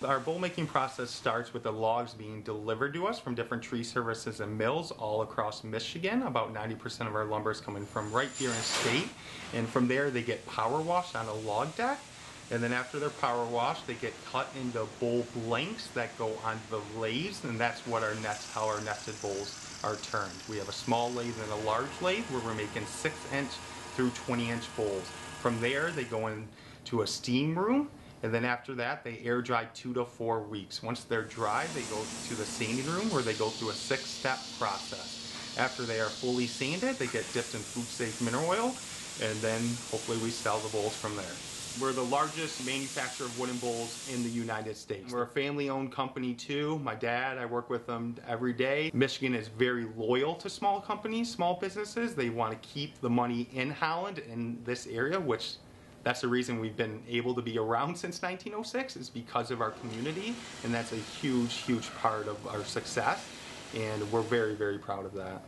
Our bowl making process starts with the logs being delivered to us from different tree services and mills all across Michigan. About 90% of our lumber is coming from right here in state. And from there they get power washed on a log deck. And then after they're power washed, they get cut into bowl blanks that go onto the lathes, and that's what how our nested bowls are turned. We have a small lathe and a large lathe where we're making 6-inch through 20-inch bowls. From there, they go into a steam room, and then after that, they air dry 2 to 4 weeks. Once they're dry, they go to the sanding room where they go through a 6-step process. After they are fully sanded, they get dipped in food-safe mineral oil, and then hopefully we sell the bowls from there. We're the largest manufacturer of wooden bowls in the United States. We're a family-owned company too. My dad, I work with him every day. Michigan is very loyal to small companies, small businesses. They want to keep the money in Holland, in this area, which that's the reason we've been able to be around since 1906, is because of our community, and that's a huge, huge part of our success, and we're very, very proud of that.